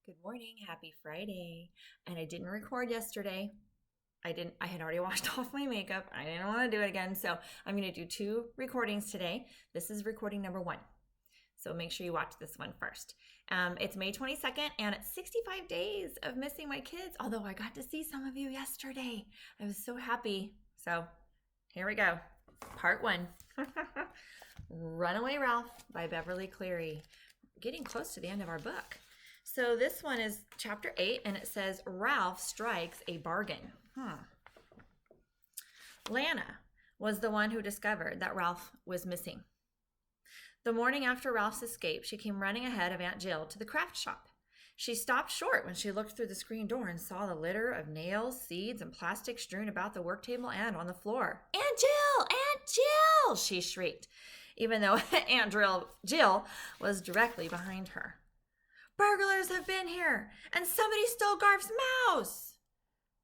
Good morning. Happy Friday. And I didn't record yesterday. I had already washed off my makeup. I didn't want to do it again. So I'm going to do 2 recordings today. This is recording number 1. So make sure you watch this one first. It's May 22nd and it's 65 days of missing my kids. Although I got to see some of you yesterday. I was so happy. So here we go. Part 1. Runaway Ralph by Beverly Cleary. Getting close to the end of our book. So this one is chapter 8, and it says, Ralph strikes a bargain. Lana was the one who discovered that Ralph was missing. The morning after Ralph's escape, she came running ahead of Aunt Jill to the craft shop. She stopped short when she looked through the screen door and saw the litter of nails, seeds, and plastic strewn about the work table and on the floor. Aunt Jill! Aunt Jill! She shrieked, even though Aunt Jill was directly behind her. Burglars have been here, and somebody stole Garf's mouse.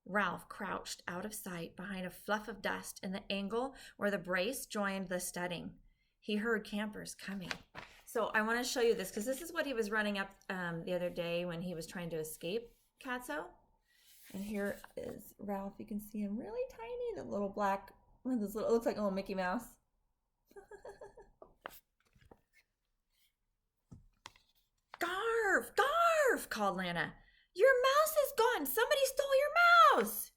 Ralph crouched out of sight behind a fluff of dust in the angle where the brace joined the studding. He heard campers coming. So I want to show you this because this is what he was running up the other day when he was trying to escape Catso. And here is Ralph. You can see him really tiny, the little black, this little, it looks like a little Mickey Mouse. Garf! Garf! Called Lana. Your mouse is gone! Somebody stole your mouse!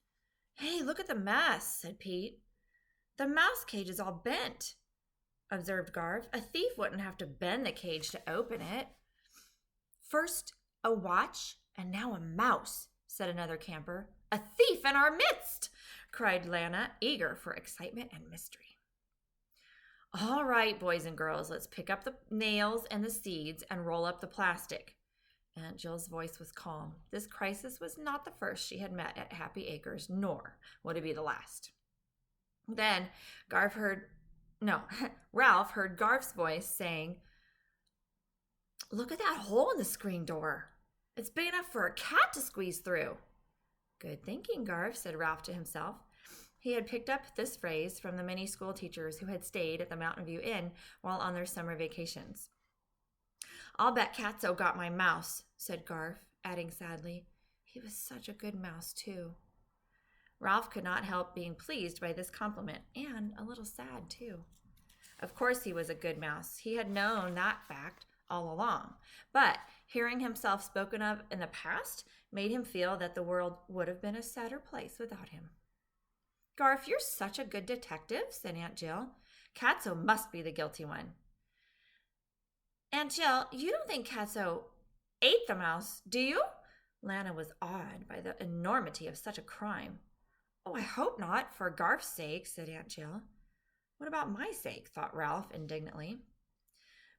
Hey, look at the mess, said Pete. The mouse cage is all bent, observed Garf. A thief wouldn't have to bend the cage to open it. First a watch, and now a mouse, said another camper. A thief in our midst, cried Lana, eager for excitement and mystery. All right, boys and girls, let's pick up the nails and the seeds and roll up the plastic. Aunt Jill's voice was calm. This crisis was not the first she had met at Happy Acres, nor would it be the last. Then Ralph heard Garf's voice saying, Look at that hole in the screen door. It's big enough for a cat to squeeze through. Good thinking, Garf, said Ralph to himself. He had picked up this phrase from the many school teachers who had stayed at the Mountain View Inn while on their summer vacations. I'll bet Catso got my mouse, said Garf, adding sadly, he was such a good mouse, too. Ralph could not help being pleased by this compliment, and a little sad, too. Of course he was a good mouse. He had known that fact all along, but hearing himself spoken of in the past made him feel that the world would have been a sadder place without him. Garf, you're such a good detective, said Aunt Jill. Catso must be the guilty one. Aunt Jill, you don't think Catso ate the mouse, do you? Lana was awed by the enormity of such a crime. Oh, I hope not, for Garf's sake, said Aunt Jill. What about my sake, thought Ralph indignantly.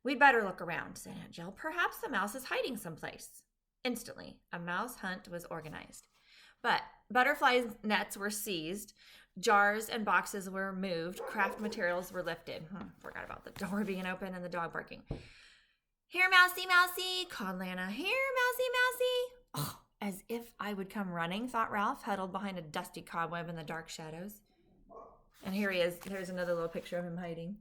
We'd better look around, said Aunt Jill. Perhaps the mouse is hiding someplace. Instantly, a mouse hunt was organized. But butterfly nets were seized, jars and boxes were moved, craft materials were lifted. Forgot about the door being open and the dog barking. Here, Mousy, Mousy, called Lana. Here, Mousy, Mousy. Oh, as if I would come running, thought Ralph, huddled behind a dusty cobweb in the dark shadows. And here he is. Here's another little picture of him hiding.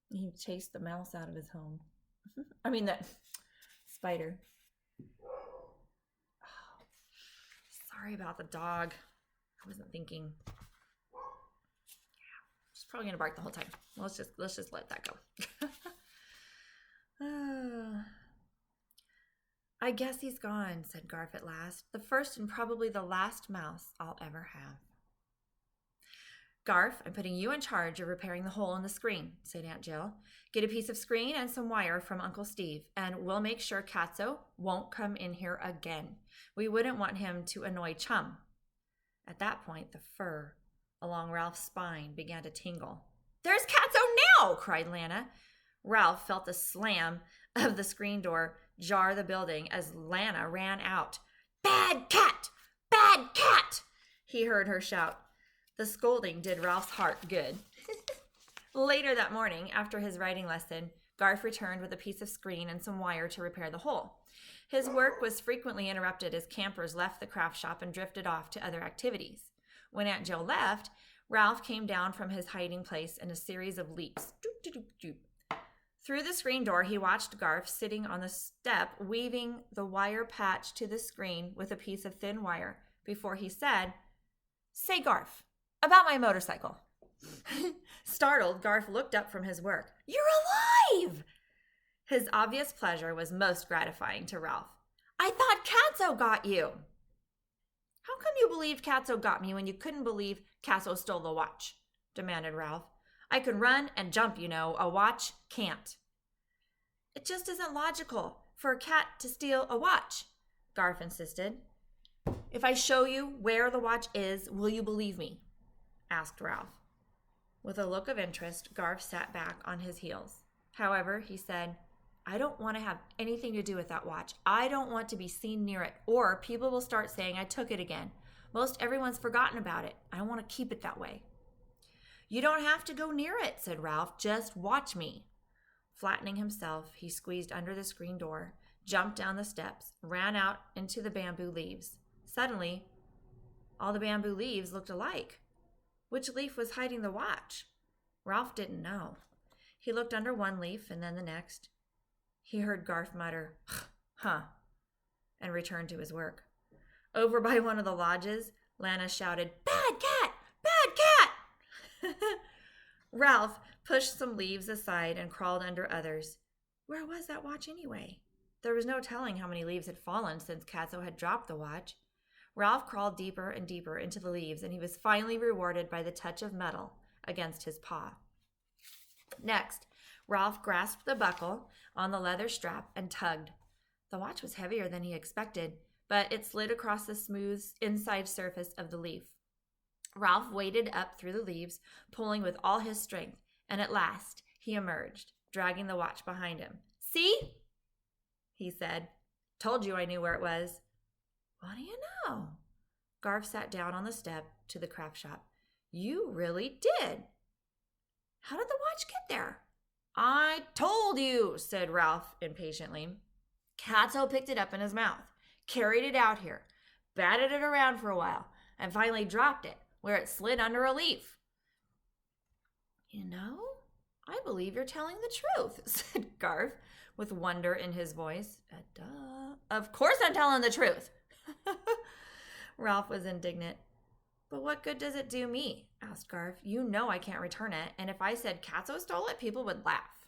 He chased the mouse out of his home. I mean, that spider. Oh, sorry about the dog. I wasn't thinking. She's probably gonna bark the whole time. Let's just let that go. I guess he's gone, said Garf at last. The first and probably the last mouse I'll ever have. Garf, I'm putting you in charge of repairing the hole in the screen, said Aunt Jill. Get a piece of screen and some wire from Uncle Steve, and we'll make sure Catso won't come in here again. We wouldn't want him to annoy Chum. At that point, the fur along Ralph's spine began to tingle. There's Catso now, cried Lana. Ralph felt the slam of the screen door jar the building as Lana ran out. Bad cat! Bad cat! He heard her shout. The scolding did Ralph's heart good. Later that morning, after his writing lesson, Garf returned with a piece of screen and some wire to repair the hole. His work was frequently interrupted as campers left the craft shop and drifted off to other activities. When Aunt Jill left, Ralph came down from his hiding place in a series of leaps. Doop, doop, doop, doop. Through the screen door, he watched Garf sitting on the step, weaving the wire patch to the screen with a piece of thin wire before he said, "Say, Garf, about my motorcycle." Startled, Garf looked up from his work. "You're alive!" His obvious pleasure was most gratifying to Ralph. "I thought Katso got you." "How come you believed Katso got me when you couldn't believe Katso stole the watch?" demanded Ralph. "I can run and jump, you know. A watch can't." "It just isn't logical for a cat to steal a watch," Garf insisted. "If I show you where the watch is, will you believe me?" asked Ralph. With a look of interest, Garf sat back on his heels. However, he said, "I don't want to have anything to do with that watch. I don't want to be seen near it, or people will start saying I took it again. Most everyone's forgotten about it. I want to keep it that way." "You don't have to go near it," said Ralph. "Just watch me." Flattening himself, he squeezed under the screen door, jumped down the steps, ran out into the bamboo leaves. Suddenly, all the bamboo leaves looked alike. Which leaf was hiding the watch? Ralph didn't know. He looked under one leaf and then the next. He heard Garf mutter, "Huh," and returned to his work. Over by one of the lodges, Lana shouted, "Bad cat! Bad cat!" Ralph pushed some leaves aside and crawled under others. Where was that watch anyway? There was no telling how many leaves had fallen since Katso had dropped the watch. Ralph crawled deeper and deeper into the leaves, and he was finally rewarded by the touch of metal against his paw. Next, Ralph grasped the buckle on the leather strap and tugged. The watch was heavier than he expected, but it slid across the smooth inside surface of the leaf. Ralph waded up through the leaves, pulling with all his strength, and at last he emerged, dragging the watch behind him. "See?" he said. "Told you I knew where it was." "What do you know?" Garf sat down on the step to the craft shop. "You really did. How did the watch get there?" "I told you," said Ralph impatiently. "Katso picked it up in his mouth, carried it out here, batted it around for a while, and finally dropped it where it slid under a leaf." "You know, I believe you're telling the truth," said Garf with wonder in his voice. Duh. "Of course I'm telling the truth." Ralph was indignant. "But what good does it do me?" asked Garf. "You know I can't return it, and if I said Katso stole it, people would laugh."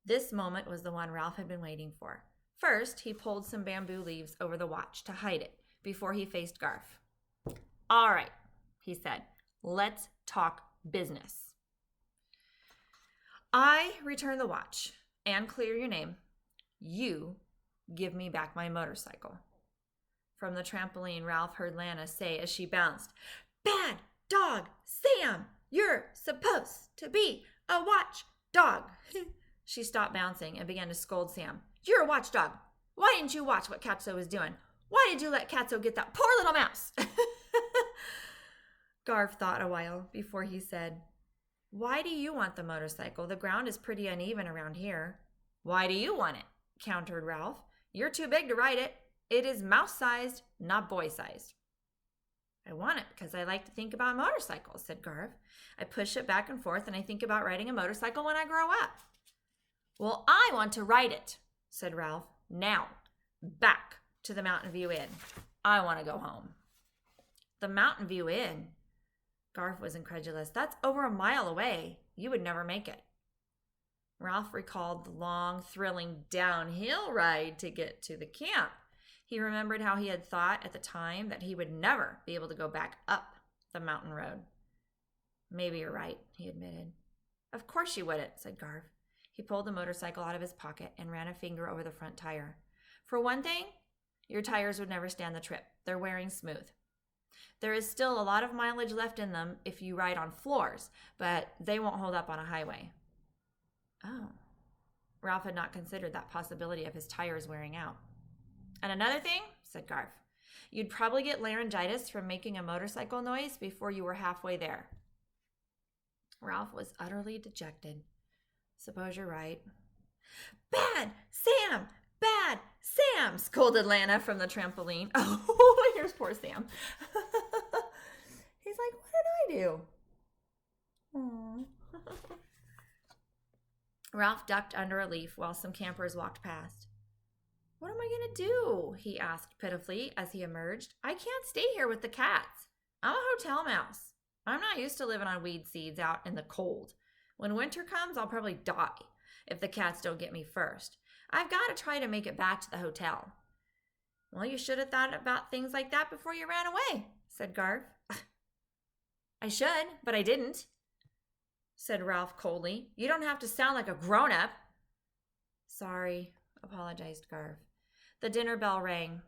This moment was the one Ralph had been waiting for. First, he pulled some bamboo leaves over the watch to hide it before he faced Garf. "All right," he said. "Let's talk business. I return the watch and clear your name. You give me back my motorcycle." From the trampoline, Ralph heard Lana say as she bounced, "Bad dog, Sam! You're supposed to be a watchdog." She stopped bouncing and began to scold Sam. "You're a watchdog. Why didn't you watch what Katso was doing? Why did you let Katso get that poor little mouse?" Garf thought a while before he said, "Why do you want the motorcycle? The ground is pretty uneven around here." "Why do you want it?" countered Ralph. "You're too big to ride it. It is mouse-sized, not boy-sized." "I want it because I like to think about motorcycles," said Garf. "I push it back and forth, and I think about riding a motorcycle when I grow up." "Well, I want to ride it," said Ralph. "Now, back to the Mountain View Inn. I want to go home." "The Mountain View Inn?" Garf was incredulous. "That's over a mile away. You would never make it." Ralph recalled the long, thrilling downhill ride to get to the camp. He remembered how he had thought at the time that he would never be able to go back up the mountain road. "Maybe you're right," he admitted. "Of course you wouldn't," said Garf. He pulled the motorcycle out of his pocket and ran a finger over the front tire. "For one thing, your tires would never stand the trip. They're wearing smooth. There is still a lot of mileage left in them if you ride on floors, but they won't hold up on a highway." Oh. Ralph had not considered that possibility of his tires wearing out. "And another thing," said Garf, "you'd probably get laryngitis from making a motorcycle noise before you were halfway there." Ralph was utterly dejected. "Suppose you're right." "Bad Sam! Bad Sam!" scolded Lana from the trampoline. Oh, here's poor Sam. He's like, "What did I do?" Aww. Ralph ducked under a leaf while some campers walked past. "What am I going to do?" he asked pitifully as he emerged. "I can't stay here with the cats. I'm a hotel mouse. I'm not used to living on weed seeds out in the cold. When winter comes, I'll probably die if the cats don't get me first. I've got to try to make it back to the hotel." "Well, you should have thought about things like that before you ran away," said Garf. "I should, but I didn't," said Ralph coldly. "You don't have to sound like a grown-up." "Sorry," apologized Garf. The dinner bell rang,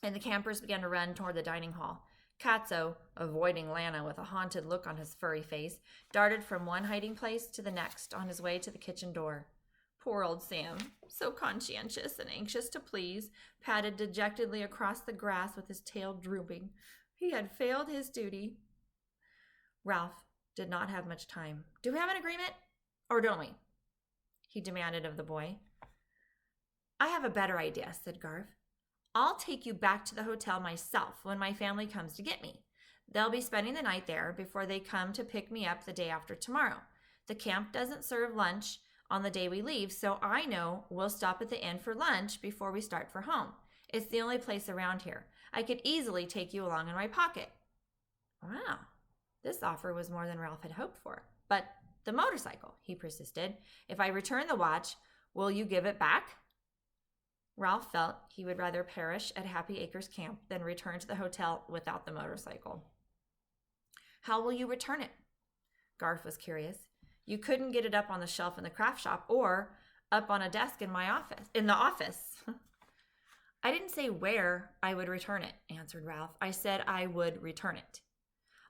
and the campers began to run toward the dining hall. Katso, avoiding Lana with a haunted look on his furry face, darted from one hiding place to the next on his way to the kitchen door. Poor old Sam, so conscientious and anxious to please, padded dejectedly across the grass with his tail drooping. He had failed his duty. Ralph did not have much time. "Do we have an agreement, or don't we?" he demanded of the boy. "I have a better idea," said Garf. "I'll take you back to the hotel myself when my family comes to get me. They'll be spending the night there before they come to pick me up the day after tomorrow. The camp doesn't serve lunch on the day we leave, so I know we'll stop at the inn for lunch before we start for home. It's the only place around here. I could easily take you along in my pocket." Wow, this offer was more than Ralph had hoped for. "But the motorcycle," he persisted. "If I return the watch, will you give it back?" Ralph felt he would rather perish at Happy Acres Camp than return to the hotel without the motorcycle. "How will you return it?" Garf was curious. "You couldn't get it up on the shelf in the craft shop or up on a desk in the office. "I didn't say where I would return it," answered Ralph. "I said I would return it.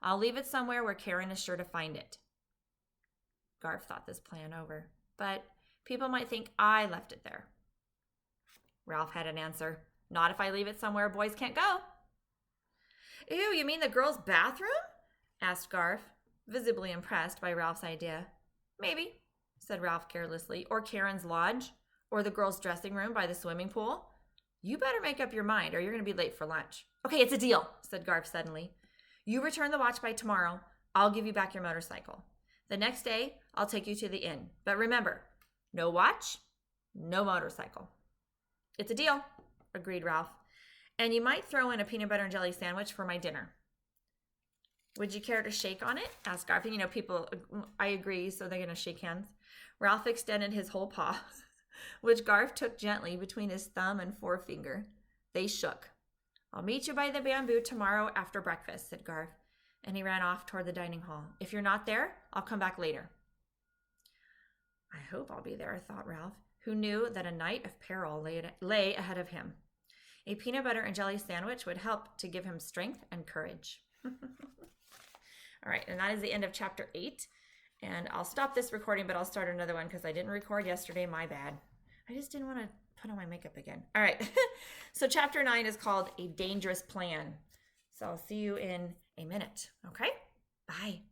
I'll leave it somewhere where Karen is sure to find it." Garf thought this plan over. "But people might think I left it there." Ralph had an answer. "Not if I leave it somewhere boys can't go." "Ew, you mean the girls' bathroom?" asked Garf, visibly impressed by Ralph's idea. "Maybe," said Ralph carelessly. "Or Karen's lodge, or the girls' dressing room by the swimming pool. You better make up your mind or you're going to be late for lunch." "Okay, it's a deal," said Garf suddenly. "You return the watch by tomorrow. I'll give you back your motorcycle. The next day, I'll take you to the inn. But remember, no watch, no motorcycle." "It's a deal," agreed Ralph. "And you might throw in a peanut butter and jelly sandwich for my dinner." "Would you care to shake on it?" asked Garf. And people, I agree, so they're going to shake hands. Ralph extended his whole paw, which Garf took gently between his thumb and forefinger. They shook. "I'll meet you by the bamboo tomorrow after breakfast," said Garf, and he ran off toward the dining hall. "If you're not there, I'll come back later." "I hope I'll be there," thought Ralph, who knew that a night of peril lay ahead of him. A peanut butter and jelly sandwich would help to give him strength and courage. All right, and that is the end of chapter 8. And I'll stop this recording, but I'll start another one because I didn't record yesterday. My bad. I just didn't want to put on my makeup again. All right, so chapter 9 is called A Dangerous Plan. So I'll see you in a minute, okay? Bye.